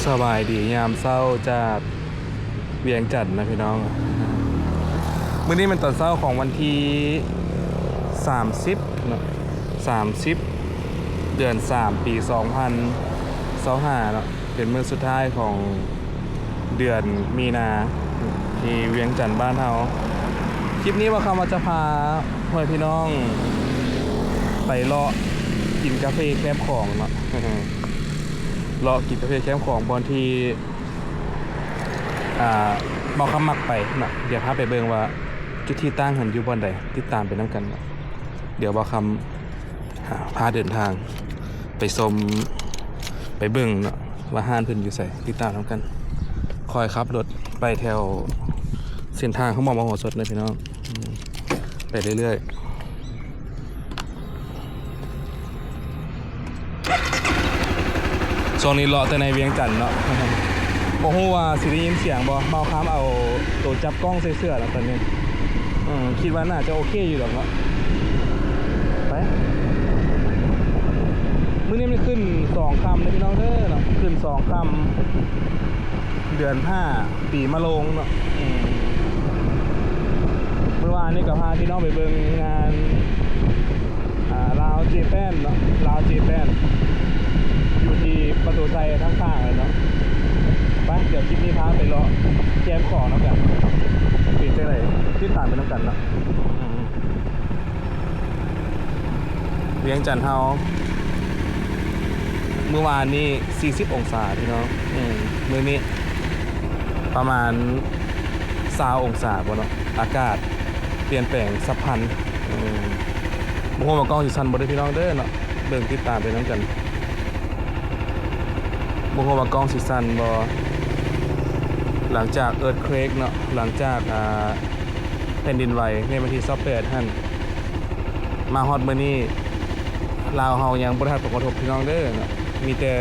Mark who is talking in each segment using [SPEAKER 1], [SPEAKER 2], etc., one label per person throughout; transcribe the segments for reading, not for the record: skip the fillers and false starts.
[SPEAKER 1] สบายดียามเศร้าจากเวียงจันทน์นะพี่น้องมื้อนี้มันตอนเช้าของวันที่30เนาะ30เดือน3ปี2025เนาะเป็นมื้อสุดท้ายของเดือนมีนาที่เวียงจันทน์บ้านเฮาคลิปนี้ว่าเขามาจะพาพ่อพี่น้องไปเลาะกินกาแฟแคมป์ของเนาะเลาะกินกาแฟแคมป์ของบอนที่บอกคำมักไปเนาะเดี๋ยวพาไปเบิ่งว่าจุดที่ตั้งหันอยู่บอนใดติดตามไปน้ำกันเนาะเดี๋ยวบอกคำพาเดินทางไปชมไปเบิ่งเนาะว่าห้านเพิ่นอยู่ไสติดตามน้ำกันคอยขับรถไปแถวเส้นทางเขามองมาหัวสดเลยพี่น้องไปเรื่อยๆช่วงนี้เลาะแต่ในเวียงจันทน์เนาะบ่ฮู้ว่าสิได้ยินเสียงบ่เมาค้ามเอาตัวจับกล้องใส่เสื้อแล้วตอนนี้คิดว่าน่าจะโอเคอยู่หรอกเนาะไปมื้อนี้มันขึ้น2ค่ำนะพี่น้องเด้อเนาะขึ้น2ค่ำเดือน5ปีมะโรงเนาะเมื่อวานนี้ก็พาพี่น้องไปเบิ่งงานลาวเจแปนเนาะลาวเจแปนอยู่ที่ประตูไซทั้งข้างเลยเนาะไปเดี๋ยวคลิปนี้พาไปเลาะแจมของน้ำกันปีนไปไหนที่ต่างไปน้ำกันเนาะเวียงจันทน์เฮาเมื่อวานนี้40องศาพี่น้องมื้อนี้ประมาณ20องศาบ่เนาะอากาศเปลี่ยนแปลงสับพันบ่ฮู้ว่ากล้องสิสั่นบ่ได้พี่น้องเด้อเนาะเบิ่งติดตามไปนํกันบ่ฮู้ว่ากล้องสิสั่นบ่หลังจากเอิร์ธเควกเนาะหลังจากแผ่นดินไหวในวันที่28หั่นมาฮอดมื้อนี้ลาวเฮายังบ่ได้รับผลกระทบพี่น้องเด้อเนาะมีแต่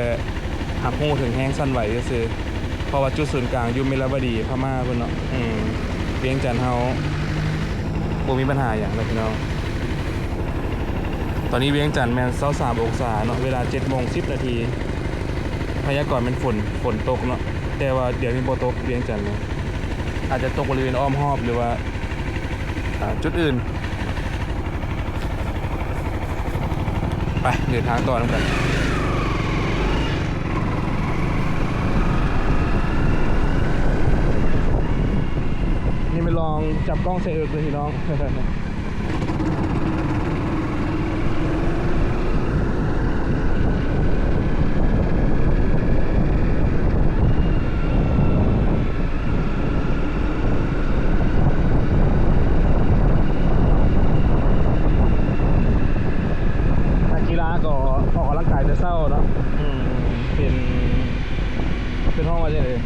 [SPEAKER 1] หักฮู้ถึงแฮงสั่นไหวซื่อๆเพราะว่าจุดศูนย์กลางอยู่เมลาวดีพม่าเพิ่นเนาะเวียงจันทน์เฮาบ่มีปัญหาหยังเลยพี่น้องตอนนี้เวียงจันทน์แม่น23องศาเนาะเวลา 7:10 นาทีพยากรณ์เป็นฝนตกเนาะแต่ว่าเดี๋ยวนี้บ่ตกเวียงจันทน์เลยอาจจะตกบริเวณอ้อมรอบหรือว่าจุดอื่นไปเดินทางต่อนํกันนี่ไปลองจับกล้องใส่เอิร์กเลยพี่น้องนักกีฬาก็ออกกำลังกายแต่เช้าเนาะเป็นห้องว่าจะเลย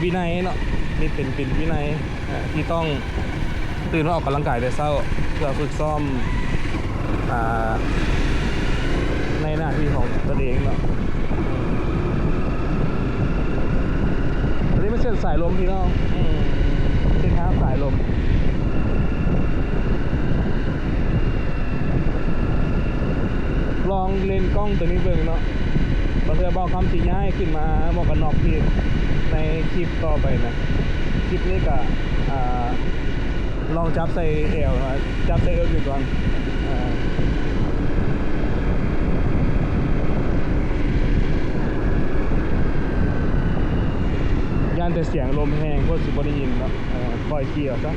[SPEAKER 1] วินัยเนาะนี่เป็นวินัยที่ต้องตื่นมาออกกำลังกายแต่เช้าเพื่อฝึกซ้อมในหน้าที่ของตัวเองเนาะอันนี้ไม่ใช่สายลมพี่น้องเส้นทางสายลมลองเลนกล้องตัวนี้เบิ่งเนาะบางทีบอกคำสีย้ายขึ้นมาบอกกันนอกที่ในคลิปต่อไปนะคลิปนี้ก็ลองจับใส่เอวนะจับใส่เอวอยู่ก่อนย่านแต่เสียงลมแห้งพวกสิบได้ยินเนาะคอยเกี่ยวซะ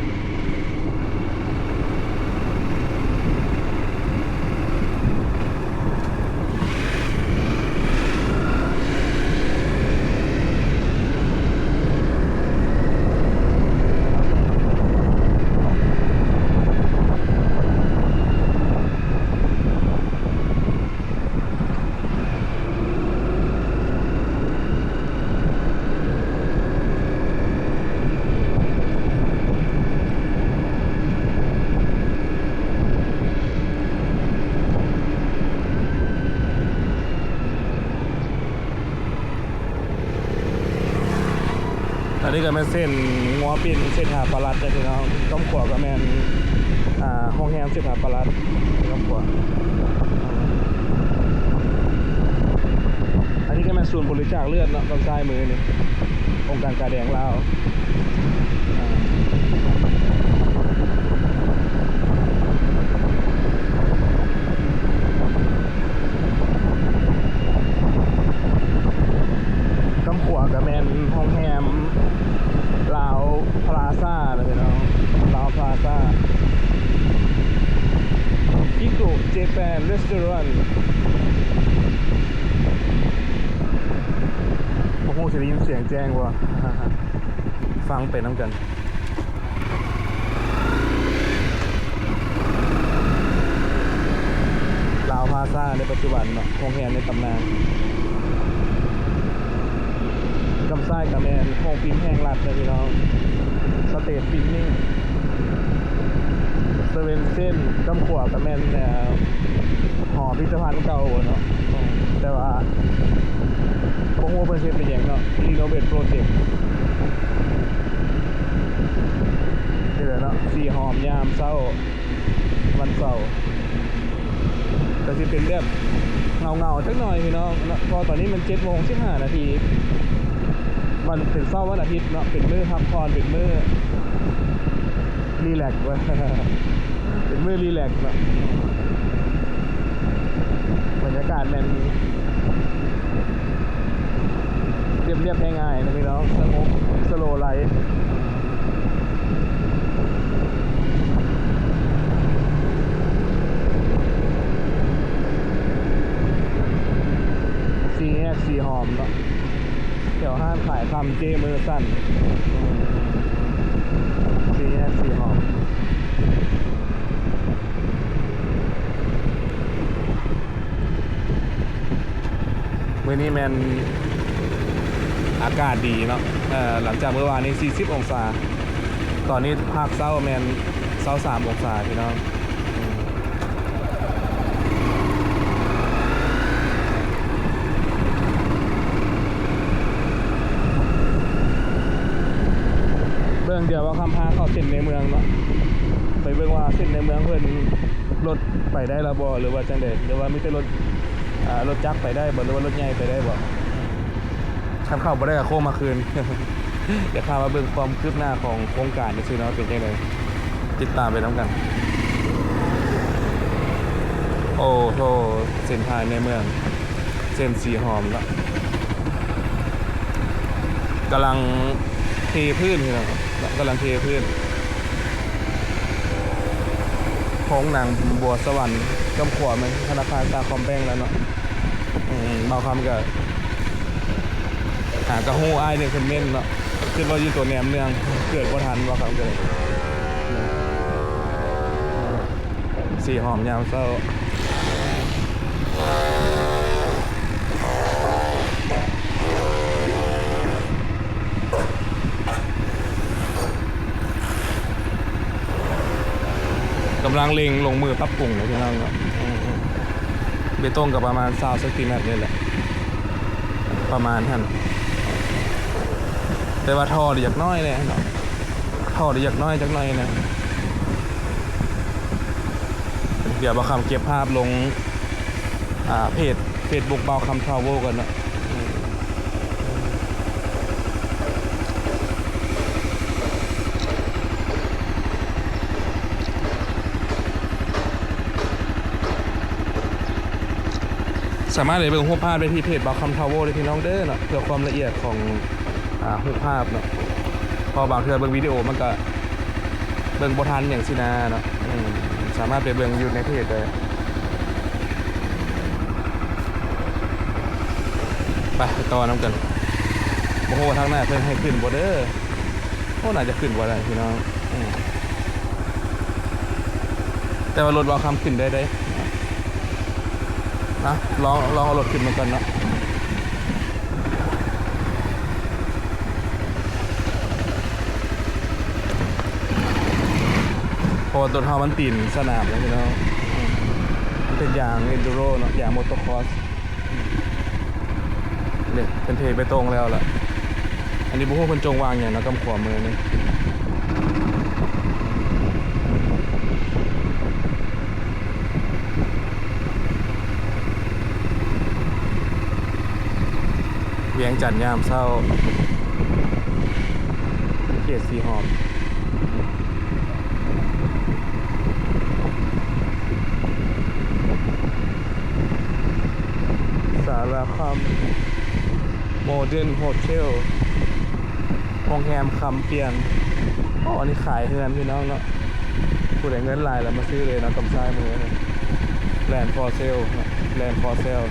[SPEAKER 1] อันนี้ก็เป็นเส้นงัวปินเส้นหาปลาลัดได้พี่น้องต้มขวก็แมนห้องแฮมเส้นหาปลาลัดต้มขวอันนี้ก็ มันศูนย์บริจาคเลือดเนาะตรงซ้ายมือนี่องค์การกาแดงลาวกำขวกับแมนห้องแฮมลาวพลาซ่านะพี่น้องลาวพลาซ่าอิโกะเจแปนรีสอร์ทโอ้โหจะได้ยินเสียงแจ้งว่ะฟังไปน้ำกันลาวพลาซ่าในปัจจุบันเนาะโรงแรมในตำนานกำไส้กับแมนโคงพิมพ์แห้งรัดเลยพี่น้องสเตทฟินนิ่งเซเว่นเส้นกำขวกับแมนหอพิพิธภัณฑ์เก่าเนาะแต่ว่าพวกหัวเปอร์เซ็นต์เป็นอย่างเนาะรีโนเวทโปรเจกต์เดี๋ยวเนาะสีหอมยามเศร้าวันเสาร์แต่ที่เป็นแบบเงาสักหน่อยพี่น้องพอตอนนี้มัน7:15 น.มันเป็นเศร้าวันอาทิตย์เนาะเป็นมื้อพักผ่อนเป็นมื้อรีแลกซ์ไว้ เป็นมื้อรีแลกซ์เนาะบรรยากาศมันเรียบง่ายๆนะพี่น้องสงบสโลว์ไลฟ์สีแยกสีหอมเนาะแถวห้างขายคำเจมือสั้นสีแยกสีหอมมื้อนี้แมนอากาศดีเนาะหลังจากเมื่อวานนี้40 องศาตอนนี้ภาคเช้าแมน23 องศาพี่น้องเบื้องเดียวว่าคำพาเข้าเส้นในเมืองเนาะไปเบื้องว่าเส้นในเมืองเพื่อนรถไปได้ระบอหรือว่าจังเด็ดหรือว่ามีแต่รถจักรไปได้บ่หรือว่ารถใหญ่ไปได้บ่ขันเข้าบ่ได้กับโค้งมาคืน เดี๋ยวข้ามาเบิ่งความคืบหน้าของโครงการนี่สิเนาะเป็นยังไงติดตามไปน้ำกันโอ้โหเส้นทางในเมืองเส้นสีหอมแล้วกำลังเทพื้นพี่น้องกำลังเทพื้นโค้งนางบัวสวรรค์กำขวามันธนาคารตาคอมแบงแล้วเนาะบางคำก็หากระหู้อ้ายเนี่ยคนเม่นเนาะขึ้นว่าอยู่ตัวแหนมเนืองเกิดบ่ทันว่าคำเกิดสีหอมยามเศร้ากำลังเล็งลงมือปรับปรุงเลยพี่น้องครับเบตงกับประมาณ20 ซนนี่แหละประมาณท่านแต่ว่าท่อเดียกน้อยเลยเนาะท่อเดียกน้อยจักหน่อยนะเดี๋ยวบ่าวคำเก็บภาพลงเพจFacebookบ่าวคำทราเวลกันเนาะสามารถเลยเบิ่งรูปภาพได้ที่เพจบ่าวคำทราเวลได้พี่น้องเด้อเนาะเพื่อความละเอียดของรูปภาพเนาะพอบางเทื่อเบิ่งวิดีโอมันก็เบิ่งบ่ทันอย่างสินะเนาะสามารถไปเบิ่งอยู่ในเพจได้ไปต่อน้ำกันโอ้โหทางหน้าเพิ่นให้ขึ้นบ่เด้อโอ้น่าจะขึ้นบ่ได้พี่น้องแต่ว่ารถบ่าวคำขึ้นได้นะลองเอารถขึ้นมากันเนาะพอตัวเท้ามันตีนสนามแล้วพี่น้องมันเป็นยางเอนดูโรเนาะยางมอเตอร์ครอสเนี่ยเป็นเทไปตรงแล้วล่ะอันนี้บุ้งคนจงวางอย่างนะกำขวามือนี่ เวียงจันทน์ยามเช้าเขตสีหอมสารคามโมเดิร์นโฮเทลโรงแรมคำเปลี่ยนอ๋ออันนี้ขายเฮือนพี่น้องเนาะผู้ใดเงินหลายแล้วมาซื้อเลยนะกำซ้ายมือแลนด์ฟอร์เซลแลนด์ฟอร์เซล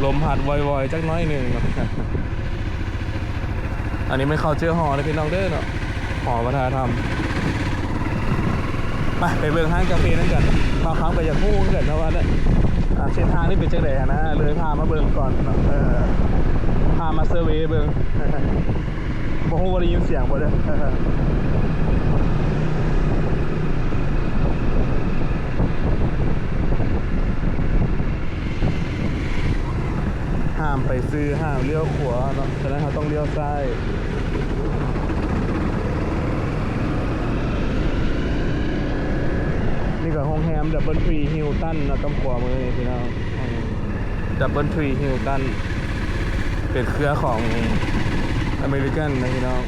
[SPEAKER 1] ลมพัดวอยๆจักน้อยหนึ่งอันนี้ไม่เข้าเชื่อหอเลยพี่น้องเด้อเนาะหอวัฒนธรรมไปเบิ่งห้างกาแฟนั่นกันบางครั้งไปจากมู่เกิดนะว่าเนี่ยเส้นทางนี่เป็นจังได๋นะเลยพามาเบิ่งก่อนพามาเซอร์เวย์เบิ่งบ่ฮู้ว่าได้ยินเสียงบ่เด้อห้ามไปซื้อห้ามเลี้ยวขวาเนาะฉะนั้นเขาต้องเลี้ยวซ้ายนี่ก็โรงแรมดับเบิลทรีฮิลตันนะกำขวามือนี่พี่น้องดับเบิลทรีฮิลตันเป็นเครือของอเมริกันนะพี่น้อง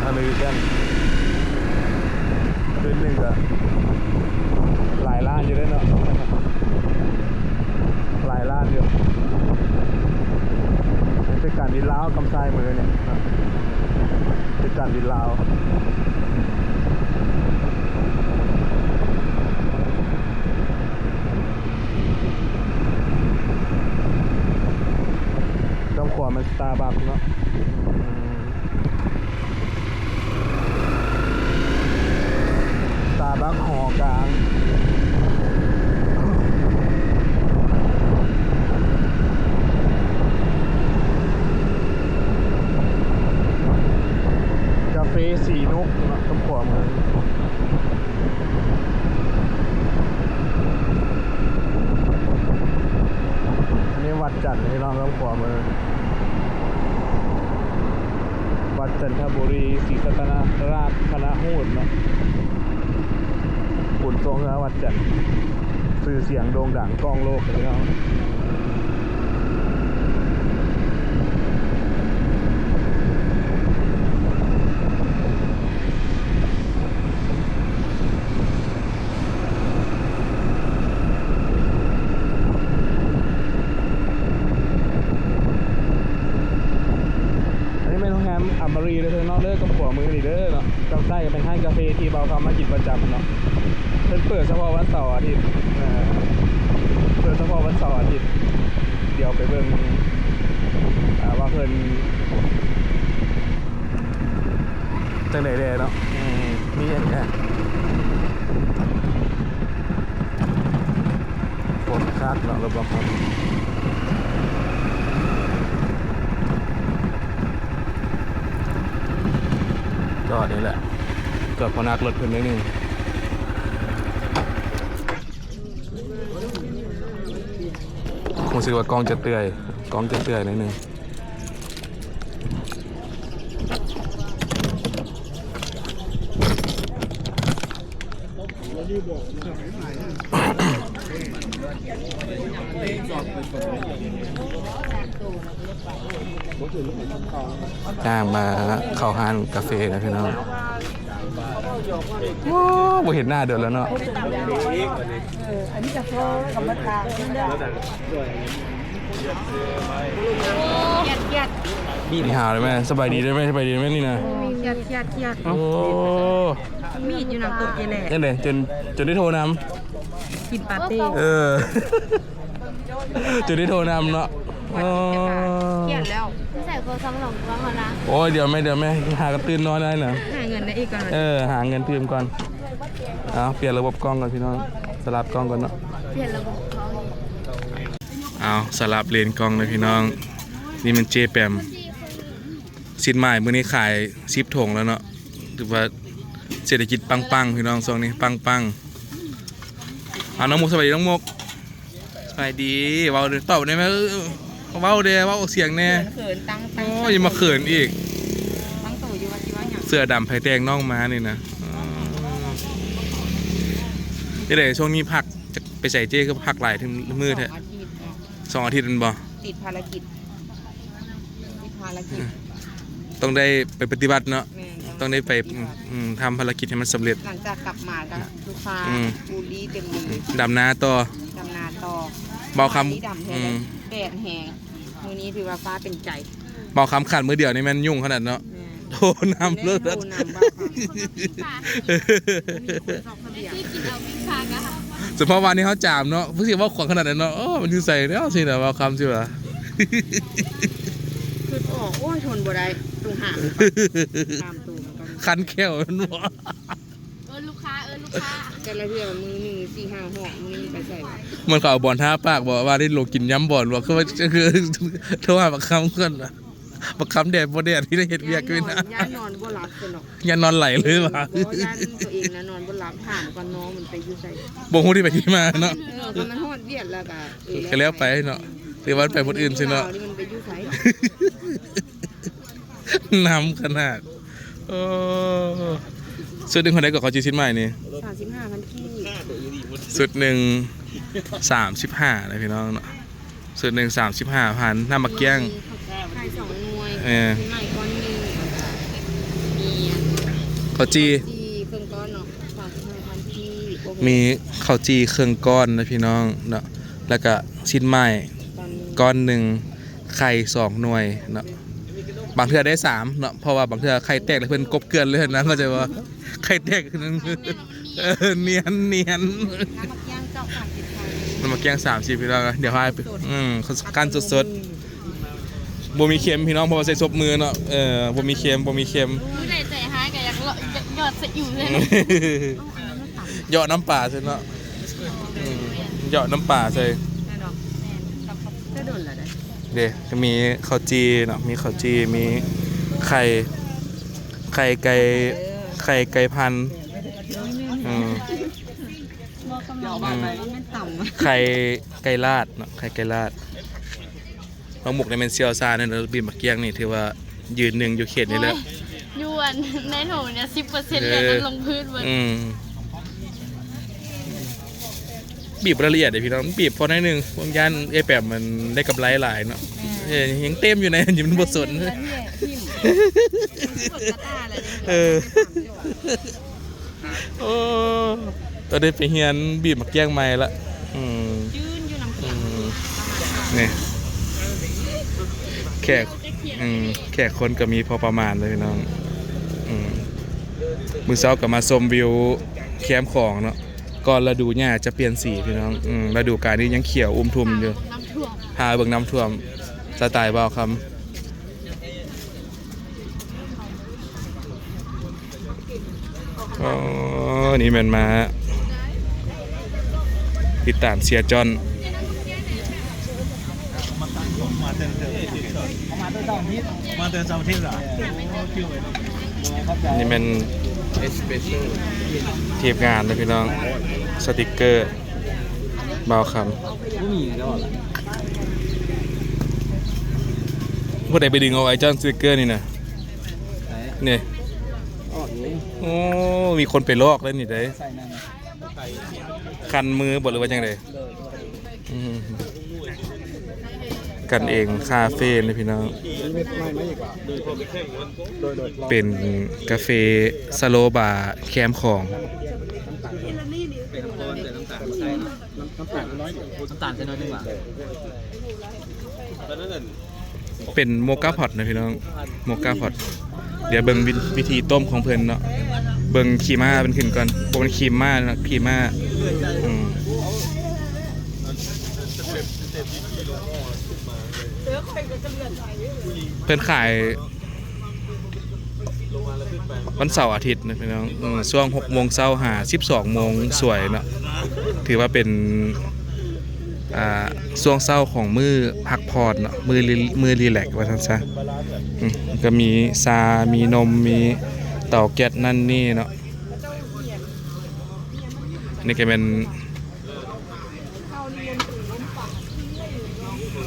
[SPEAKER 1] อเมริกันคืนหนึ่งก็หลายล้านอยู่ด้วยเนาะหลายล้านอยู่เป็นการดินล้าวกำไซมือเนี่ยเป็นการดินล้าวกำขวามันสตาร์บัคเนาะสตาร์บัคหอกลางกาแฟสีนกนะกำขวามืออันนี้วัดจันทร์ที่เรากำขวามือวัดจันทบุรีศรีสัตนราชคณะหูดเนาะบุญทรงนะวัดจันทร์สื่อเสียงโด่งดังกล้องโลกเลยเนาะอัมบรีเลยเธอเนาะเด้อกับขวามือนี่เด้อเนาะกำไส้ก็เป็นห้างกาแฟที่เบาคำมากินประจำเนาะเพิ่นเปิดเฉพาะวันเสาร์อาทิตย์เปิดเฉพาะวันเสาร์อาทิตย์เดี๋ยวไปเบิ่งว่าเพิ่นจังได๋แน่เนาะมีอย่างเงี้ยฝนคักเนาะระบบครับจอดนี่แหละจอดพนักรถเพิ่นนิดนึงคงสึกว่ากล้องจะเตื่อยนิดนึงจ้างมาเข้าห้านกาแฟนะพี่น้องว้าวบ่เห็นหน้าเดือดแล้วเนาะ
[SPEAKER 2] อันนี้จะโฟกับมะขาม
[SPEAKER 1] นี่หาเลยแม่สบายดีได้ไหมนี่นะ
[SPEAKER 2] เครียด
[SPEAKER 1] โอ้
[SPEAKER 2] มีดอยู่น้ำตกเจแหละ
[SPEAKER 1] ยังไงจนได้โทรน
[SPEAKER 2] ำกินปาร์ตี้
[SPEAKER 1] จนได้โทรนำเนาะ
[SPEAKER 2] เครียดแล้ว
[SPEAKER 3] ใส่โคซังหลงว่าเขานะ
[SPEAKER 1] โอ้ยเดี๋ยวไม่หากระตื้นน้อยได้นะ
[SPEAKER 2] หาเงินได้อีกก่อน
[SPEAKER 1] หาเงินเพิ่มก่อนเปลี่ยนระบบกล้องก่อนพี่น้องสลับกล้องก่อนเนาะ
[SPEAKER 3] เปลี่ยนระบบเขา
[SPEAKER 1] สลับเลนกล้องเลยพี่น้องนี่มันเจแปมสินใหม่มื้อนี้ขาย10ถุงแล้วเนาะถือว่าเศรษฐกิจปังๆพี่น้องช่วงนี้ปังน้องมุกสวัสดีน้องมุกสวัสดีเว้าตอบได้ไหมเว้าเด้เว้าเสียงแน่
[SPEAKER 2] เขินตั้ง
[SPEAKER 1] ยังมาเขินอีก
[SPEAKER 2] ตั้งตู่อยู่ว่าสิว่าหยัง
[SPEAKER 1] เสื้อดำไผ่แดงน้องม้านี่นะ นี่แหละช่วงนี้พักจะไปใส่เจ้ก็พักหลายถึงมือแท้
[SPEAKER 2] 2 อาทิตย์
[SPEAKER 1] 2 อาทิตย์มันบ่
[SPEAKER 2] ติดภารกิจ
[SPEAKER 1] ต้องได้ไปปฏิบัติเนาะ
[SPEAKER 2] แม่น
[SPEAKER 1] ต้องได้ไปทำภารกิจให้มันสำเร็จ
[SPEAKER 2] หลังจากกลับมาก็ลูกค้าบูลลี่เต็มเลย
[SPEAKER 1] ดำนาต่อ
[SPEAKER 2] ดำนาต่อ
[SPEAKER 1] เบาค
[SPEAKER 2] นี่ดำแท้เลยแดดแหงมื้อนี้ถือว่าฟ้าเป็นใจ
[SPEAKER 1] ำเบาคำขาดมือเดียวนี่มันยุ่งขนาดเนาะ
[SPEAKER 2] แม่
[SPEAKER 1] โทรนำเลิศ
[SPEAKER 2] โทรนำบ้าค่ะมีคนชอบข้าวเบียร์
[SPEAKER 3] ที่กินเอาพิซซ่าก็ค่ะ
[SPEAKER 1] เฉพาะวันนี้เขาจามเนาะเพื่อว่าขวางขนาดนั้นเนาะมันคือใส่แล้วสินะเบาคำใช่ปะ
[SPEAKER 2] คือออกโอ้ยทนบ่ได้ตุงห่างตามตูมันก็
[SPEAKER 1] คันแก้วมันบ่
[SPEAKER 3] ลูกค้าลูกค้า
[SPEAKER 2] แต่ละเทื่อมือหนึ่ง4-5ห่อมือนี้ไปใส่
[SPEAKER 1] มันเขาเอาบอลท่าปากบอกว่าได้ลงกินย้ำบอลบอกคือว่าคือโทรหาบักคำก่อนนะบักคำแดดบ่แดดที่ได้เห็ดเวียกด้วยนะ
[SPEAKER 2] ย่านอนบ่หลับกันหรอก
[SPEAKER 1] ยันนอนไหลเลยว่ะ
[SPEAKER 2] เพราะย่านตัวเองนะนอนบ่หลับถามก่อนน้องมันไปอยู่ใส่
[SPEAKER 1] บ่ฮู้ที่ไปที่มาเนาะ
[SPEAKER 2] ก็มันฮอดเวียดแล้วก็
[SPEAKER 1] ก็แล้วไปเนาะหรือว่าไปบนอื่นสิเนาะ
[SPEAKER 2] นี่มันไปอยู่ไส
[SPEAKER 1] น้ำขนาดโอ้สุดหนึ่งคนใดก็เขาจีชิ้นใหม่นี่
[SPEAKER 2] 35,000กี้
[SPEAKER 1] สุดหนึ่ง35เลยพี่น้องเนาะสุดหนึ่ง35,000น้ำมะเกี้ยง
[SPEAKER 2] ไข่2หน่วย
[SPEAKER 1] เออ
[SPEAKER 2] มีไม้ก้อนหนึงมี
[SPEAKER 1] ข้าวจี
[SPEAKER 2] ที่เครื่องก้อนเนาะ35,000กี้
[SPEAKER 1] มีข้าวจีเครื่องก้อนนะพี่น้องเนาะแล้วก็ชิ้นไม้ก้อนหนึ่งไข่2 หน่วยเนาะบางเทื่อได้3เนาะเพราะว่าบางเทื่อไข่แตกแล้วเพิ่นกบเกลือนเลยนะก็จะว่าไข่แตกนั้นเนียน
[SPEAKER 2] น้ำมะเขือเจาะปากติดไข่
[SPEAKER 1] น้ำมะเกี้ยง30พี่น้องเดี๋ยวให้ไปการสดๆบ่มีเค็มพี่น้องเพราะว่าใส่ซบมือเนาะบ่มีเค็ม
[SPEAKER 3] ผู้ใดใจหายก็อยากหยอดใส่อยู่เลย
[SPEAKER 1] เหยาะน้ำป่าใช่เนาะเหยาะน้ำป่าใช่
[SPEAKER 2] แน่ดอกจะโดนเหรอได้
[SPEAKER 1] เดี๋ยวจะมีข้าวจีเนาะมีข้าวจีมีไข่ไก่พันธุ์
[SPEAKER 2] บอกกำลังว่ามันไม่ต่ำ
[SPEAKER 1] ไข่ไก่ลาดเนาะไข่ไก่ลาดบางหมกในเป็นเซียวซาเนี่ยเราบินมาเกี้ยงนี่ถือว่ายืนหนึ่งอยู่เขตนี้แล้ว
[SPEAKER 3] ยวนในโถเนี่ย10%เลยนั้นลงพื้นเบิด
[SPEAKER 1] บีบรายละเอียดเลยพี่น้องบีบพอได้หนึ่งวงยันไอ้แปมมันได้กำไรหลายเนาะยังเต็มอยู่ในอยู่มันบทสนโอ้ตอนนี้ไปเฮียนบีบมาแก้งไม้ละ
[SPEAKER 2] ยืนอยู่น้ำเขียง
[SPEAKER 1] นี่แขกคนก็มีพอประมาณเลยพี่น้องมือเช้ากับมาชมวิวแคมป์ของเนาะก่อนฤดูหญ้าจะเปลี่ยนสีพี่น้องฤดูกาลนี้ยังเขียวทุ่มอยู่
[SPEAKER 3] น้ำท่วม
[SPEAKER 1] พาเบิ่งน้ำท่วมสไตล์บ่าวคำอ๋อนี่มันมาติดตามเสียจอนนี่มันทีมงานนะพี่น้องสติกเกอร์บ่าวคำผู้ใดไปดึงเอาไอ้จอนสติกเกอร์นี่นะนี่โอ้มีคนไปลอกแล้วนี่ได้คันมือบดหรือว่าจังไดกันเองคาเฟ่นะพี่น้องเป็นกาแฟสโลบาร์แคมป์ของ
[SPEAKER 4] น้ำตาลจะน้อยนึงว่ะ
[SPEAKER 1] เป็นโมกาพอตนะพี่น้องโมกาพอตเดี๋ยวเบิ่งวิธีต้มของเพิ่นเนาะเบิ่งคีม่าเป็นขึ้นก่อนบ่เป็นคีม่านะคีม่าเพิ่นขายวันเสาร์อาทิตย์นะพี่น้องช่วง 6 โมงเช้าหา 12 โมงสวยเนาะถือว่าเป็นช่วงเช้าของมื้อพักผ่อนเนาะมื้อรีแลกซ์ว่าซั่นซะก็มีชามีนมมีเตาแก๊สนั่นนี่เนาะนี่ก็เป็น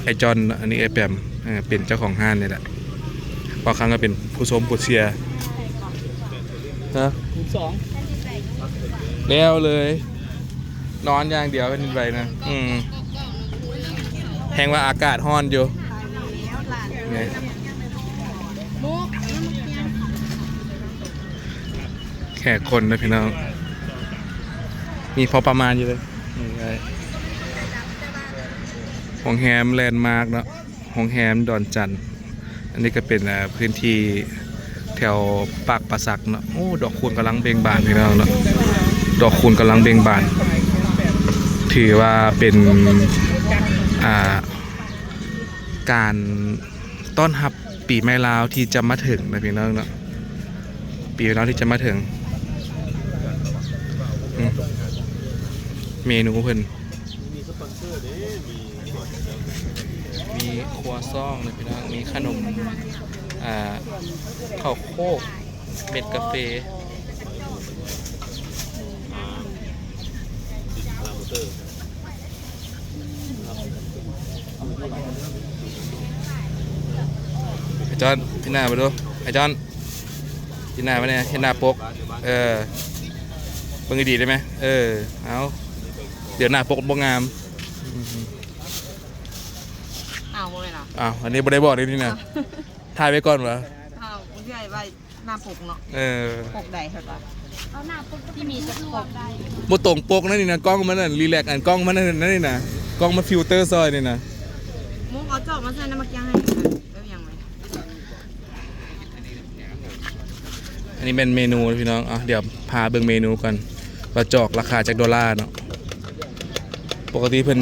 [SPEAKER 1] ไอจอนอันนี้ไอแปมเป็นเจ้าของห้างนี่แหละบางครั้งก็เป็นผู้ชมผู้เชียร์นะแล้วเลย นอนอย่างเดียวเป็นไรนะแห้งว่าอากาศร้อนอยู่ไงแขกคนนะพี่น้องมีพอประมาณอยู่เลยห้องแฮมแลนด์มาร์กเนาะห้องแฮมดอนจันทร์อันนี้ก็เป็นพื้นที่แถวปากปราสักเนาะโอ้ดอกคูณกำลังเบ่งบานพี่น้องเนาะดอกคูณกำลังเบ่งบานถือว่าเป็นการต้อนรับปีใหม่ลาวที่จะมาถึงนะพี่น้องเนาะปีใหม่ลาวที่จะมาถึงเมนูเพิ่นมีครัวซองนะพี่น้องมีขนมข้าวโคกเม็ดกาแฟไอ้จอนพี่หน้ามาดูไอ้จอนพี่หน้ามาเนี่ยเห็นหน้าปกเบิ่งดีได้ไหมเอาเดี๋ยวหน้าปกบ่งาม
[SPEAKER 3] อ้าวโมเลยนะ
[SPEAKER 1] อันนี้บ่ได้บอกเลยนี่นะถ่ายไว้ก่อนวะ
[SPEAKER 2] อ้าวคุณใหญ่ว่าหน้าปกเนาะปกใดเหรอ
[SPEAKER 3] เอาหน้าปกที่มีจะปกได้
[SPEAKER 1] บ่ตรงปกนั่นนี่นะกล้องมันนั่นรีแลกซ์กล้องมันนั่นนี่นะกล้องมันฟิลเตอร์ซอยนี่นะ
[SPEAKER 2] มุกเอาจอบมาใส่น้ำมันยังให้แล้วยังไง
[SPEAKER 1] อันนี้เป็นเมนูพี่น้องเดี๋ยวพาเบิ่งเมนูก่อนว่าจอกราคาจากดอลลาร์เนาะปกติเพิ่น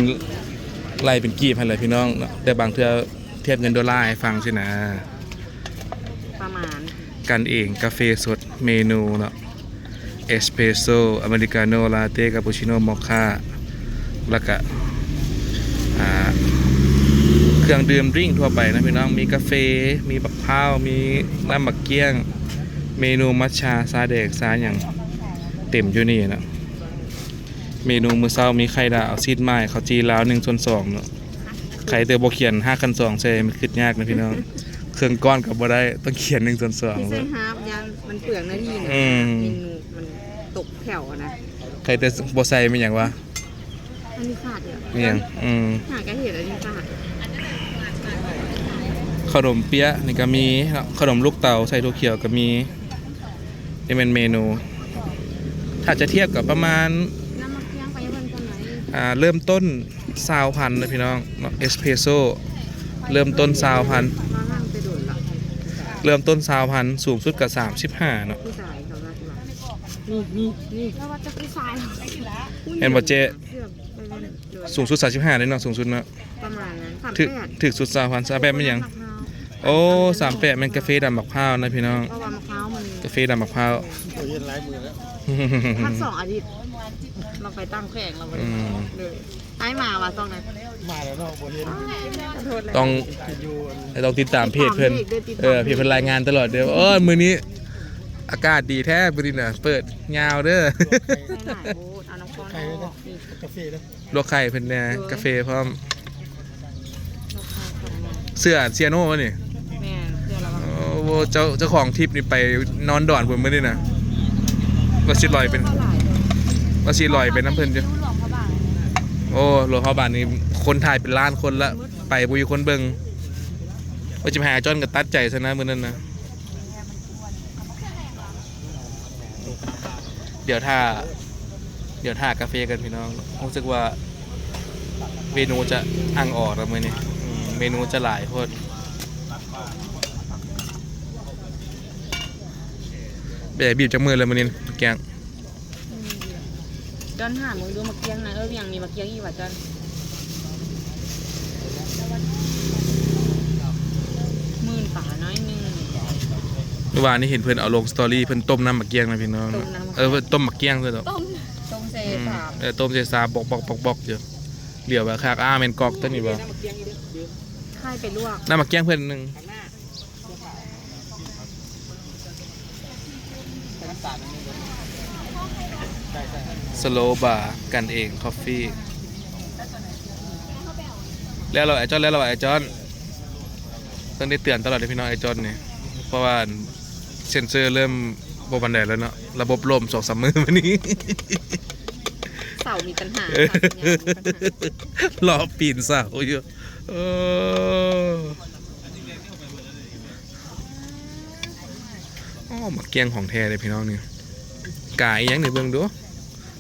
[SPEAKER 1] ไล่เป็นกีบให้เลยพี่น้องเนาะแต่บางเทื่อเทียบเงินดอลลาร์ให้ฟังสินะ
[SPEAKER 2] ประมาณ
[SPEAKER 1] กันเองกาแฟสดเมนูเนาะเอสเปรสโซ่อเมริกาโน่ลาเต้คาปูชิโน่มอคค่าแล้วก็เครื่องดื่มดริงก์ทั่วไปนะพี่น้องมีกาแฟมีบักพร้าวมีน้ำบักเกี้ยงเมนูมัทฉาซาเด็กซาอย่างเต็มอยู่นี่นะเมนูมื้อเช้ามีไข่ดาวซีดไม้ข้าวจีลาว1/2เนาะไข่เตอร์โบเขียน5/2ใช่มันคิดยากนะพี่น้องเครื่องก้อนกับบ่ได้ต้องเขียน1/2
[SPEAKER 2] ที่ใส่ฮาร์ฟยันมันเปลืองนาทีนะเมนูมันตกแถวนะ
[SPEAKER 1] ไข่เตอร์บ่ใส่เป็นหยังวะ
[SPEAKER 2] อันนี้ขาดเหรอ
[SPEAKER 1] นี่หยัง
[SPEAKER 2] หากระเห็ดอันนี้ขาด
[SPEAKER 1] ขนมเปี๊ยะนี่ก็มีขนมลูกเต๋าใส่ถั่วเขียวก็มีนี่เป็นเมนูถ้าจะเทียบกับประมาณเริ่มต้น20,000นะพี่น้องเอสเปรสโซ่เริ่มต้น20,000เริ่มต้น20,000สูงสุดกับ35เนาะ
[SPEAKER 2] นี่
[SPEAKER 3] แล้วว่าจะผู้ชาย
[SPEAKER 1] เห็นบ่เจ๊สูงสุด35เลยเนาะสูงสุดเนาะ
[SPEAKER 2] ประมาณนั้น
[SPEAKER 1] ถึกสุด20,000 38มันหยังโอ้38มันกาแฟดำมะพร้าวนะพี่น้องกาแฟดำมะพร้าว
[SPEAKER 2] พัก2 อาทิตย์เราไปตั้งแข่งเราไปเลยไอ้มาว่ะต้องไหน
[SPEAKER 5] มาแล้วเนาะบ่เห็น
[SPEAKER 1] ต้องติดตามเพจเพิ่นเพจเพิ่นรายงานตลอดเด้อมื้อนี้อากาศดีแท้มื้อนี้น่ะเปิดยาวเด้อ
[SPEAKER 2] เอาน้ำก้อน
[SPEAKER 5] กาแฟเด้อ
[SPEAKER 1] ลวกไข่เพิ่นเนี่ยกาแฟพร้อมเสื้อเซียโน่วะนี่
[SPEAKER 2] แม่เสื้อแล้ว
[SPEAKER 1] โอ้เจ้าของทริปนี่ไปนอนดอนพุ่นมื้อนี้น่ะว่าสิลอยเป็นน้ำเพิ่นจ้ะโอ้หลวงพ่อบาทนี่คนถ่ายเป็นล้านคนละไปบ่มีคนเบิ่งว่าจะหาจอนก็ตัดใจซะนะมื้อนั้นนะเดี๋ยวท่ากาแฟกันพี่น้องรู้สึกว่าเมนูจะอ่างออกแล้วมื้อนี้เมนูจะหลายโพดแบบบีบจากมือเลยมื้อนี้แกง
[SPEAKER 2] จอนหามึงดูมะเกียงนะยังมีมะเกียงอีกว่ะจอน10,000 ป่าน้อยนึง
[SPEAKER 1] เมื่อวานนี้เห็นเพิ่นเอาลงสตอรี่เพิ่นต้มน้ำมะเกียงนะพี่น้องต้มมะเกียงเลย
[SPEAKER 2] ต้มเซซา
[SPEAKER 1] ต้มเซซาบอกอยู่เดี๋ยวว่าคักแม่นกอกตัวนี้บ่
[SPEAKER 2] ใช่ไปลวก
[SPEAKER 1] น้ำมะเกียงเพิ่นนึงสโลบาร์กันเองคอฟฟี่แล้วเราไอจอนต้องได้เตือนตลอดเลยพี่น้องไอจอนเนี่ยเพราะว่าเซ็นเซอร์เริ่มบบันไดแล้วเนาะระบบลม2-3 มื้อวันนี้
[SPEAKER 2] เสามีปัญหา
[SPEAKER 1] หล่อปีนเสาอยู่มาเกียงของแท้เลยพี่น้องนี่กายยังในเบื้องดู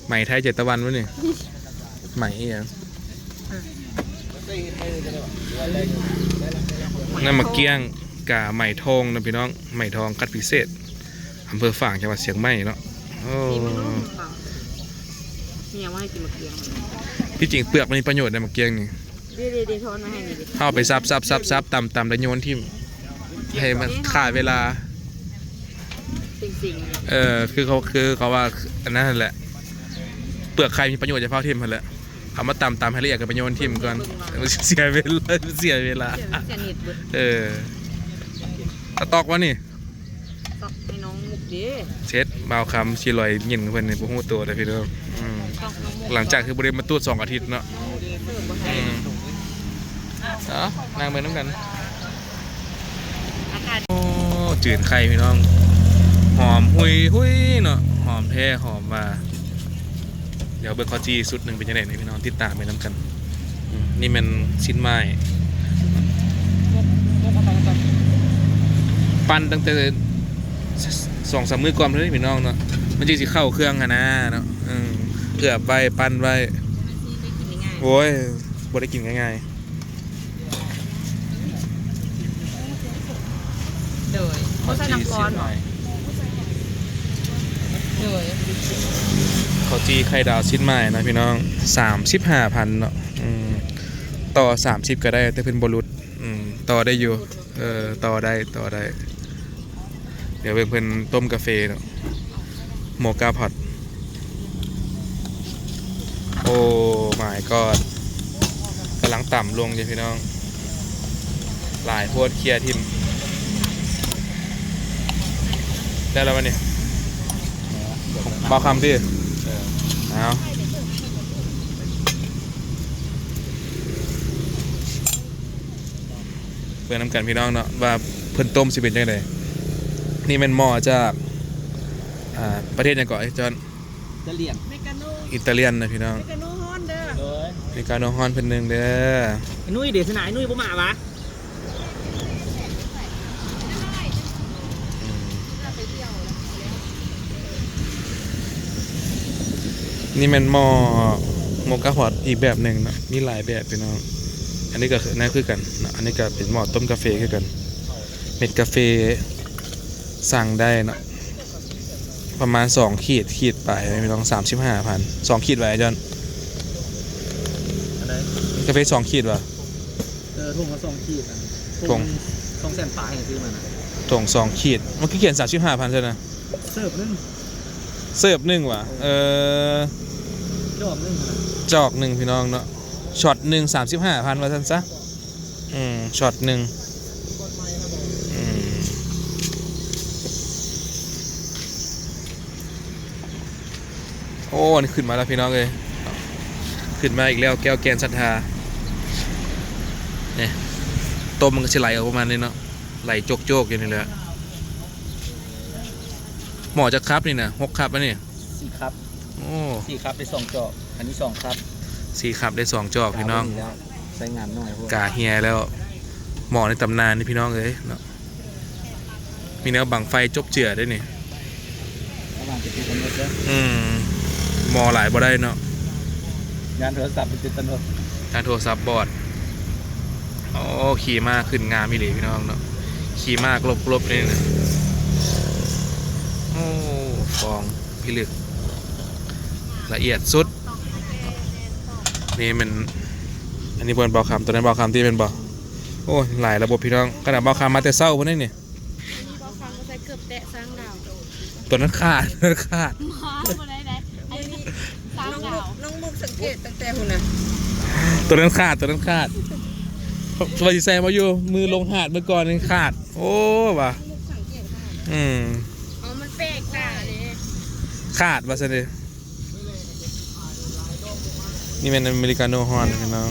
[SPEAKER 1] ไหมไทย7 ตะวันวะนี่ไหมยังนั่นมาเกียงกาไหมทองนะพี่น้องไหมทองคัดพิเศษอำเภอฝางจังหวัดเชียงใหม่เนาะ
[SPEAKER 2] เนี่ยว่าให้กินมะเขือ
[SPEAKER 1] ที่จริงเปลือกมันมีประโยชน์ในมะเกียงนี่
[SPEAKER 2] ดีทอนมาให้นี่ดิ
[SPEAKER 1] เอาไปซับตำแล้วโยนทิ่มให้มันขาดเวลา
[SPEAKER 2] สิ่ง
[SPEAKER 1] คือเขาว่าอันนั้นแหละเปลือกไข่มีประโยชน์จะเผาทิ่มมันแหละเอามาตำให้ละเอียดกับประโยชน์ทิ่มก่อนเสียเวลาเสียนิดตะตอกวะนี่
[SPEAKER 2] ตอกให้น้องมุกดิ
[SPEAKER 1] เช็ดเบาคำชีลอยยินเพื่อนในพวกหัวตัวแต่พี่เด้อหลังจากคือบริเวณมาตูด2 อาทิตย์เนาะนางเมืองน้ำกันโอ้จืดไข่พี่น้องหอมหุยเนาะหอมแท้หอมมาเดี๋ยวเบิร์คอจีสุดหนึ่งเป็นยังไงพี่น้องติดตามไปน้ำกันนี่มันชิ้นไม้ปั้นตั้งแต่2-3 มื้อก่อนเลยพี่น้องเนาะมันจะเข้าเครื่องนะเนาะเกือบใบปั้นใบโอ้ยบ่ได้กินง่าย
[SPEAKER 2] ๆโดยเขาใส่น้ำร้อนหน่อยโดย
[SPEAKER 1] เขาจีไข่ดาวชิ้นใหม่นะพี่น้อง 35,000 เนาะต่อ30ก็ได้แต่เพิ่นบ่รุดต่อได้อยู่ต่อได้เดี๋ยวเพิ่นต้มกาแฟเนาะโมกาพอตโอ้ my god กำลังต่ำลงจ้ะพี่น้องหลายโพดเคลียร์ทิมได้แล้วมั้ยเนี่ยเบาคำดิเอาเพื่อนน้ำกันพี่น้องเนาะว่าเพิ่นต้มสิเป็นยังไงนี่เป็นหม้อจากประเทศยังก่อนไอ้จอนอิตาเลียนนะพี่น้องเมกาโนฮอนเด้อเมกาโนฮอนเพิ่นนึงเด้อ
[SPEAKER 4] นุ้ยเดี๋ยวสนายนุ้ยบ่มาวะ
[SPEAKER 1] นี่เป็นหม้อโมกาพอตอีกแบบหนึ่งนะมีหลายแบบพี่น้องอันนี้ก็นั่นคือกันนะอันนี้ก็เป็นหม้อต้มกาแฟคือกันเม็ดกาแฟสั่งได้นะประมาณ2 ขีดไปพี่น้อง 35,000 2 ขีดไว้จอนกาแฟ2 ขีดวะ
[SPEAKER 4] ถุงละ2 ขีด
[SPEAKER 1] ถุง
[SPEAKER 4] 2 แสนปลายซื้อมานะ
[SPEAKER 1] ถุง2 ขีดมันคือเขียน 35,000ใช่ไหม
[SPEAKER 4] เสิร์ฟ
[SPEAKER 1] นึงว่ะจอกหนึ่งพี่น้องเนาะช็อตหนึ่ง 35,000ว่าซั่นซะช็อตหนึ่งโอ้นี่ขึ้นมาแล้วพี่น้องเลยขึ้นมาอีกแล้วแก้วแกนศรัทธาเนี่ยต้มมันก็จะไหลออกประมาณนี้เนาะไหลโจกอยู่นี่แหละหมอจะครับนี่นะ6 ครับอันนี้
[SPEAKER 4] 4 ครับ
[SPEAKER 1] โอ้
[SPEAKER 4] 4 ครับได้2 จอกอันนี้2 ครับ
[SPEAKER 1] 4 ครับได้2 จอกพี่น้อง
[SPEAKER 4] ใช้งานหน่อยพวก
[SPEAKER 1] กาเฮียแล้วหมอในตำนานนี่พี่น้องเลยเนาะมีแนวบังไฟจบเจือได้นี่หมอหลายบ่ได้เนาะ
[SPEAKER 4] งานโทรศัพท์เป็นตลก
[SPEAKER 1] งานโทรศัพท์บอดโอ้ขี่มากขึ้นงามมีเลยพี่น้องเนาะขี่มากลบนี่นะโอ้ฟองพิลึกละเอียดสุดนี่มันอันนี้เป็นเบาคำตัวนั้นเบาคำที่เป็นเบาโอ้หลายระบบพี่น้องขนาดเบาคำมาแต่เศร้าพวกนี้นี่ตัวนั้นขาด
[SPEAKER 2] น้องมุกสังเกตตั้งแต่หุ่นนะ
[SPEAKER 1] ตัวนั้นขาดสวัสดีแซมมาอยู่มือลงหาดเมื่อก่อนนี่ขาดโอ้ว่ะ
[SPEAKER 3] มันแปลกตาเลย
[SPEAKER 1] ขาดว่ะสินี่เป็นอเมริกาโน่ฮอนพี่น้อง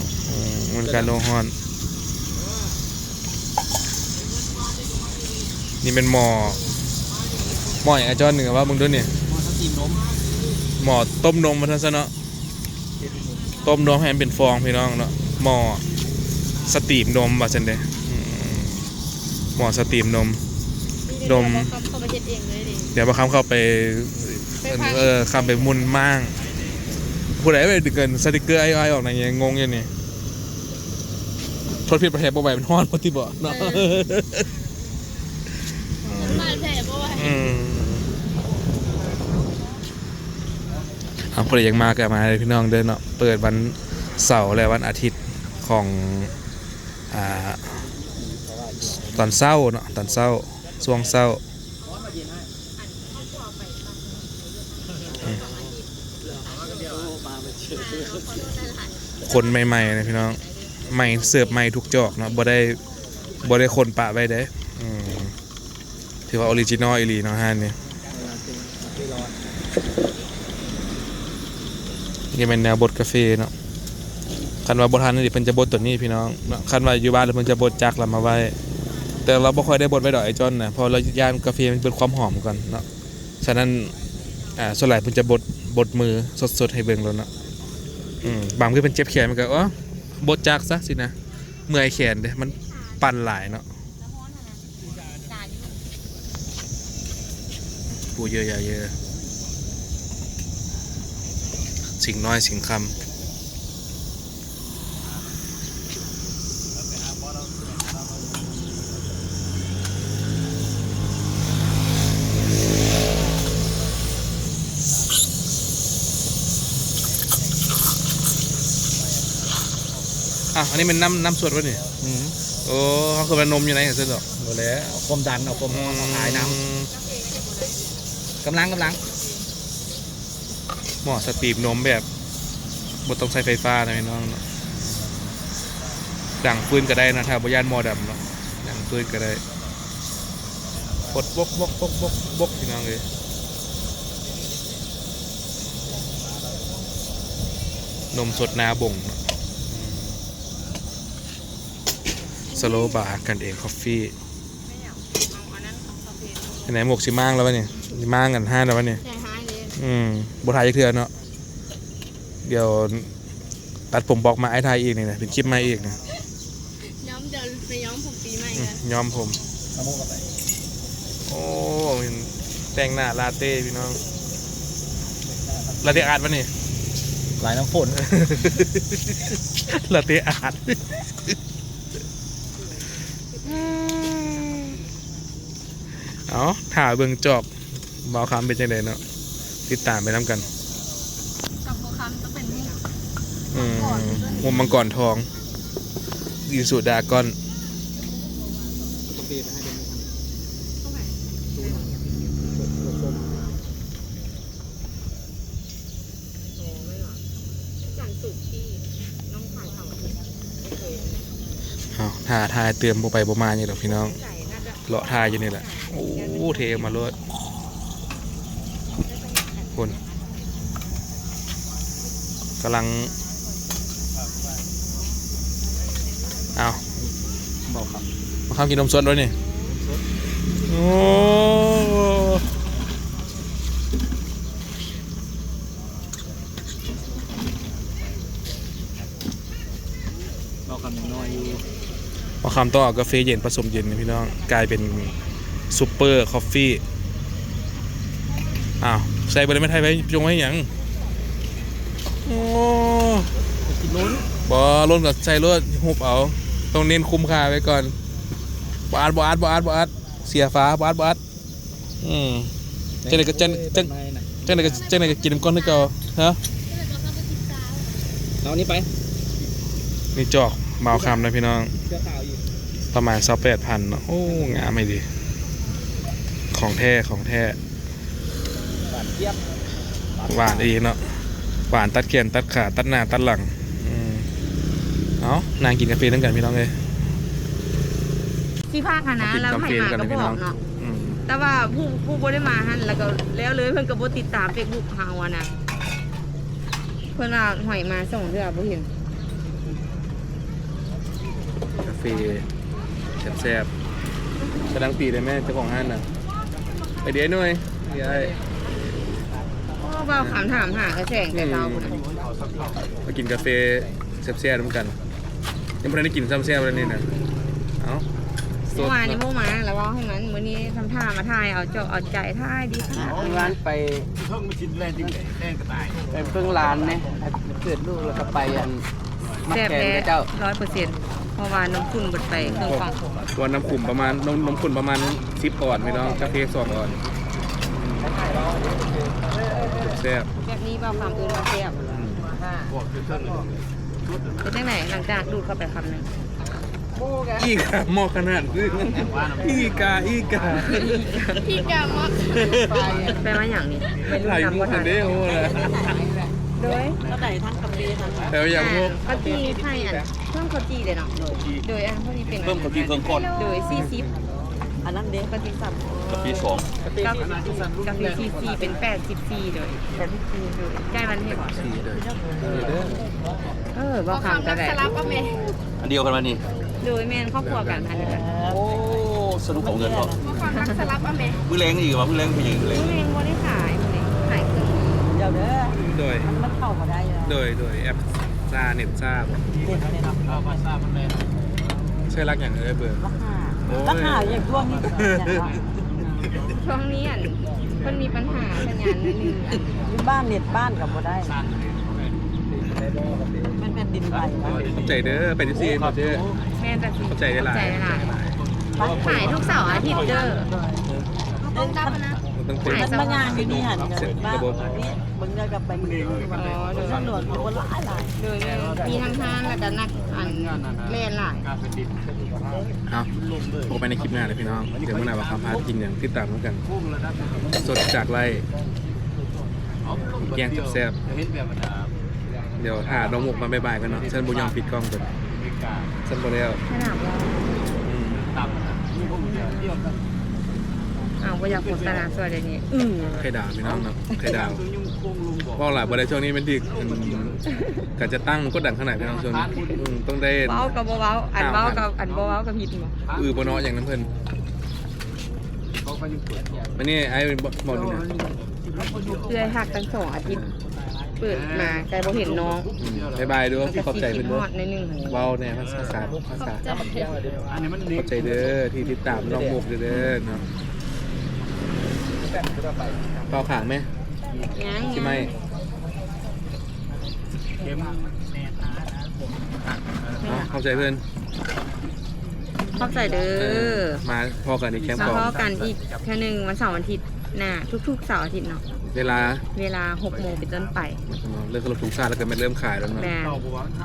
[SPEAKER 1] อเมริกาโน่ฮอนนี่เป็นหม้ออย่างไอจอนหนึ่งว่ามึงดูนี่หม้อต้มนมมาทันซะเนาะ ต้มนมให้มันเป็นฟองพี่น้องเนาะหม้อสตรีมนมว่าจังได๋หม้อสตรีมนม ดม
[SPEAKER 3] เขาไปเฮ็ดเองเลยดิ
[SPEAKER 1] เดี๋ยวบางคำเข้าไปคำไปมุนมั่งผู้ใดไปดึกเกินสติกเกอร์ไอ้ออกไหนเงี้ยงงอยู่นี่ทดผิดประเทศบ่ไหวมันฮ้อนพอที่บ่เนาะ
[SPEAKER 3] มาแท้บ่ว่า
[SPEAKER 1] ผู้ใดยังมาก็มาเลยพี่น้องเดินเนาะเปิดวันเสาร์และวันอาทิตย์ของตอนเช้าเนาะตอนเช้าช่วงเช้าคนใหม่ๆนะพี่น้องใหม่เสิร์ฟใหม่ทุกจอกเนาะบ่ได้คนปะไว้เด้ถือว่าออริจินอลอีหลีเนาะฮะนี่นี่เป็นแนวบดกาแฟเนาะคันว่าบ่ทันนี่เพิ่นจะบดตัวนี้พี่น้องเนาะคันว่าอยู่บ้านแล้วเพิ่นจะบดจักแล้วมาไว้แต่เราบ่ค่อยได้บดไว้ดอกไอ้จอนน่ะเพราะเราย่านกาแฟมันเป็นความหอมก่อนเนาะฉะนั้นส่วนหลายเพิ่นจะบดมือสดๆให้เบิ่งแล้วเนาะบางคือเป็นเจ็บแขนมันก็บดจักซะสินะเมื่อยแขนเด้มันปั่นหลายเนาะปูเยอะๆเยอะสิ่งน้อยสิ่งคำอันนี้เป็นน้ำสวดวะนี่โอ้เขาคือเป็นนมอยู่ไหนเห็นหรอ
[SPEAKER 4] หมดแล้วเอาความดันเอาความร้อนเอาถ่ายน้ำกำลัง
[SPEAKER 1] หม้อสตรีมนมแบบบนต้องใช้ไฟฟ้านะพี่น้องเนาะดังปืนก็ได้นะถ้าบย่านหม้อดำเนาะดังปืนก็ได้ปดบกพี่น้องเลยนมสดนาบ่งเนาะสโลบาร์กันเองคอฟฟี่ไหนหมกชิมั่งแล้ววะเนี่ยมั่งกัน5แล้ววะเนี่ย
[SPEAKER 3] ใช่หายเลย
[SPEAKER 1] บทถ่ายเถื่อนเนาะเดี๋ยวตัดผมบอกมาไอ้ถ่ายอีกนี่นะเป็นคลิปมาอีกนะ
[SPEAKER 3] ย้อมเดินไปย้อมผมปีใหม่กัน
[SPEAKER 1] ย้อมผม
[SPEAKER 4] เอามุกกันไป
[SPEAKER 1] โอ้เป็นแต่งหน้าลาเต้พี่น้องลาเต้อาร์ตวะนี่
[SPEAKER 4] หลายน้ำฝน
[SPEAKER 1] ลาเต้อาร์ตเอาถ่าเบิ่งจอบเบาคำเป็นจังไดเนาะติดตามไปน้ำกัน
[SPEAKER 3] กับโบคัมต้องเป็นนี่
[SPEAKER 1] มุมมังกรทองยูสุดากอน
[SPEAKER 4] กาแฟไปให้เป็น
[SPEAKER 3] ต้องไหน
[SPEAKER 2] ไม่หรอกจันสุกที่น้องขายเผาไม่เคย
[SPEAKER 1] ถ่าทายเตือนโบไปโบมาอย่างเดอกพี่น้อง
[SPEAKER 2] ไก่น่าจะ
[SPEAKER 1] เลาะทายอยู่นี่แหละโอ้เทมาเลยคนกำลังเอา
[SPEAKER 4] บอกครับ
[SPEAKER 1] มาข้ามกินนมสดด้วยนี่โอ้
[SPEAKER 4] บอกคำน้อยอยู่
[SPEAKER 1] มาข้ามต้องเอากาแฟเย็นผสมเย็นนะพี่น้องกลายเป็นซูเปอร์คอฟฟี่อ้าวใส่ไปเลยไม่ไทยไปจงไว้อย่างโอ้
[SPEAKER 4] กินล้น
[SPEAKER 1] บอล้นกับใส่รถหุบเอาต้องเน้นคุ้มค่าไว้ก่อนบอาดเสียฟ้าบอาดเจนไหนก็เจนไหนก็กินน้ำก้อนนึกเอาฮะ
[SPEAKER 4] เอานี้ไป
[SPEAKER 1] นี่จอกเมาคำนะพี่น้อง
[SPEAKER 4] เสื้อขาวอยู่
[SPEAKER 1] ประมาณ28,000เนาะโอ้งามไม่ดีของแท้
[SPEAKER 4] หวานเจี๊ยบ
[SPEAKER 1] หวานดีเนาะหวานตัดเขียนตัดขาตัดหน้าตัดหลังเอานางกินกาแฟตั้งกันพี่น้องเลย
[SPEAKER 2] ที่ภาคคณะแล้วให้มาก็บอกเนาะ
[SPEAKER 1] อืม
[SPEAKER 2] แต่ว่าผู้บ่ได้มาหั่นแล้วก็แล้วเลยเพิ่นก็บ่ติดตาม Facebook เฮาอะนะเพิ่นว่าหอยมาส่งเทื่อบ่เห็น
[SPEAKER 1] กาแฟแซ่บๆกำลังตีเลยแม่เจ้าของห้านน่ะไปเดี๋ยวหน่อยเดี๋ยว
[SPEAKER 2] เพราะว่า เบาขามถามหากระแสงแต่เราคนนั้น
[SPEAKER 1] มากินกาแฟแซ่บๆด้วยกันยังไม่ได้กินซ้ำแซ่บเลยนี่นะเอ้าส
[SPEAKER 2] เมื่
[SPEAKER 1] ด
[SPEAKER 2] อวานนี้
[SPEAKER 1] เนาะ
[SPEAKER 2] โมมาแล้วว่าให้มันมื้อนี้ทำท่ามาถ่ายเอาเจาะเอาใจถ่ายดีค่ะ
[SPEAKER 4] ร้านไป
[SPEAKER 5] เพิ่งมากินแรงจริงแรงกระต่าย
[SPEAKER 4] ไปเพิ่งร้านเนี่ยเกิดลูกแล้วก็ไปอันมัด
[SPEAKER 2] แซ่บ
[SPEAKER 4] แขน
[SPEAKER 2] แท้
[SPEAKER 4] กับเจ้า
[SPEAKER 2] 100%เพราะว่าน้ำคุณเบิดไปเครื่องฟัง
[SPEAKER 1] ตัวน้ำขุ่นประมาณน้ำขุ่นประมาณ10 ออนพี่น้องกาแฟ2 ออนแซ่บ
[SPEAKER 2] แบบนี้เบาขามอื่นมาแซ่บเป็นจังไหนหลังจากดูดเข้าไปคำหนึง
[SPEAKER 1] อีกาหมอขนาดนี้อีกา
[SPEAKER 3] พี่กามด
[SPEAKER 2] แปลว่าอย่างนี้ไม่รู้
[SPEAKER 1] ถ่าย
[SPEAKER 2] จำ
[SPEAKER 1] มุ
[SPEAKER 2] ว่าก ทั
[SPEAKER 1] กัน
[SPEAKER 2] น
[SPEAKER 1] เด้โอ้โหนะ
[SPEAKER 2] โดย
[SPEAKER 1] แต่ว่าอย่างพวก
[SPEAKER 2] ก็จีไทยอันเพิ่มข้าวจีเลยเนาะโดยอันพวกนี้เป็น
[SPEAKER 4] เพิ่มกับพี่เพิ่มกด
[SPEAKER 2] โดย40อันนั้นเด็กก็จีสับ
[SPEAKER 4] กับพี่สอง
[SPEAKER 2] กับซีเป็น84โดยโดยใกล้มันให้
[SPEAKER 1] สี่เลยเด้อ
[SPEAKER 2] บ่
[SPEAKER 3] ค
[SPEAKER 2] คำ
[SPEAKER 3] วาม
[SPEAKER 2] ก็
[SPEAKER 3] รัก
[SPEAKER 2] ได้
[SPEAKER 3] สลับก็แม่
[SPEAKER 4] อันเดียวกันมานี่
[SPEAKER 2] โดยแม่นครอบครัวกันอันนี้กัน
[SPEAKER 4] โอ้สนุกของเงินเนาะ
[SPEAKER 3] ความรักสลับก็แม่
[SPEAKER 4] มือแรงอีกวะมือแรงเป็นอย่างไร
[SPEAKER 2] นี่เองบ่ได้ขายบ่ได้ขายคือ
[SPEAKER 6] เดี๋ยวเด้อ
[SPEAKER 1] โดย
[SPEAKER 6] มันเข้ามาได้แล้ว
[SPEAKER 1] โดยแอปซาเน็ตซาบ่
[SPEAKER 6] เด็ดเลยเนาะ
[SPEAKER 5] ข้าวพาซามันแรง
[SPEAKER 1] ใช่รักอย่างเอ้ยเบอร์
[SPEAKER 6] ราคา
[SPEAKER 1] โอ้ย
[SPEAKER 6] ราคาอย่างช่วงนี้เนี่ยว่า
[SPEAKER 2] ช่วงนี้อันเพิ่นมีปัญหาสัญญาณนิดนึงอัน
[SPEAKER 6] อยู่บ้านเน็ตบ้านกับบ่ได้ มันเป็นดินไหวนะ
[SPEAKER 1] เข้าใจเด้อเป็นที่ซีเขาเด้อ
[SPEAKER 2] แม่นแต่สิ
[SPEAKER 1] เข้าใจได้หลาย
[SPEAKER 2] ขายทุกเสาร์อาทิตย์เด้อ
[SPEAKER 3] ต้องดับนะ
[SPEAKER 1] มันต้องเป็น
[SPEAKER 6] มันมางานอยู่นี่หันกับบ้านนี่มึงได้กับไปมือตำรวจคนหลายหลาย
[SPEAKER 2] โดยมีทั้งห้างแล้วก็นักอันเล่นหลาย
[SPEAKER 5] การเป็นดิน
[SPEAKER 1] เอาโอไปในคลิปหน้าเลยพี่น้อง เดี๋ยวเมื่อไหร่ว่าคำพากินอย่างติดตามแล้วกัน
[SPEAKER 5] พุ่งแล้วนะ
[SPEAKER 1] สดจากไร่แกงแซ่บ
[SPEAKER 5] เห็นแบบมัน
[SPEAKER 1] ๆเดี๋ยวถ่าน้องหมกมาบ่ายๆกันเนาะฉันบุญยอมปิดกล้องก่อน
[SPEAKER 5] อเมริกา
[SPEAKER 1] ฉันบ่แล้ว
[SPEAKER 2] ขนาดว่า
[SPEAKER 1] อืม
[SPEAKER 5] ต่ำนี่พวกเที่ยวกัน
[SPEAKER 2] อ้าวบ่อยากโฆษณาสวยเลยนี่
[SPEAKER 1] ไข่ดาวพี่น้องเนาะไข่ดาว
[SPEAKER 5] ตัวยุ่งโค้งลุงบอก
[SPEAKER 1] ว่าหลายบ่ได้ช่วงนี้เป็นที่กะจะตั้งมันก็ดังขนาดพี่น้องช่วงนี้ต้องได้
[SPEAKER 2] เว้ากับบ่เว้าอันเว้ากับอันบ่เว้ากับผิดบ่
[SPEAKER 1] บ่เนาะอย่างนั้นเพิ่น
[SPEAKER 5] เขาก็ยังเปิด
[SPEAKER 1] วันนี้ไอ้บอกนี่นะ
[SPEAKER 2] เพื่อหักตั้ง2อาทิตย์เปิดมาไกลบ่เห็นน้อง
[SPEAKER 1] บ๊ายบายด้วยขอบใจ
[SPEAKER 2] เป็
[SPEAKER 1] เพิ่
[SPEAKER 2] น
[SPEAKER 1] น
[SPEAKER 2] ฮ
[SPEAKER 1] ด้วย
[SPEAKER 2] อดในนึง
[SPEAKER 1] เว้าแน่ภาษา
[SPEAKER 5] อันนี้มัน
[SPEAKER 1] ขอบใจเด้อที่ติดตามน้องหมกเด้อเนาะเปล่าขางไหม
[SPEAKER 2] ยัง
[SPEAKER 1] ใช่ไหม
[SPEAKER 5] เข็ม
[SPEAKER 1] เข้าใจเพื่อน
[SPEAKER 2] ขอบใจเด้อ
[SPEAKER 1] มาพอกันอีกแคมป์
[SPEAKER 2] มา
[SPEAKER 1] ก่อน
[SPEAKER 2] พอกันอีกแค่นึงวันเสาร์อาทิตย์หน้าทุกๆเสาร์อาทิตย์เนาะ
[SPEAKER 1] เวลา
[SPEAKER 2] เวลา 6 โมงเป็นต้นไป
[SPEAKER 1] เริ่มขลบถุงชาติแล้วก็มันเริ่มขายแล้วเนาะ
[SPEAKER 2] แบรนด์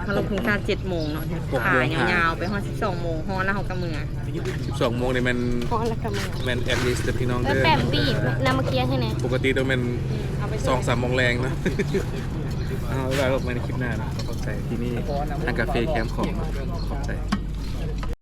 [SPEAKER 2] พลงทุนการ7 โมงเนาะ
[SPEAKER 1] 6
[SPEAKER 2] ขาย
[SPEAKER 1] โมง
[SPEAKER 2] ยาวๆ ไปฮอด12 โมงฮอดแล้วเขากระเมือ
[SPEAKER 1] 12 โมงนี่มัน
[SPEAKER 2] ฮอดแล้วกระเมือ
[SPEAKER 1] แมนแอดลิสต์พี่น้อง
[SPEAKER 3] แล้ว
[SPEAKER 1] เด้อ
[SPEAKER 3] แปมปีกนำมาเคลียร์ให้ไหน
[SPEAKER 1] ปกติต้องเป็น
[SPEAKER 2] เอาไป
[SPEAKER 1] 2-3 โมงแรงนะเอาไว้รบมาในคลิปหน้านะขอบใจที่นี่ทางกาแฟแคมป์ของขอบใจ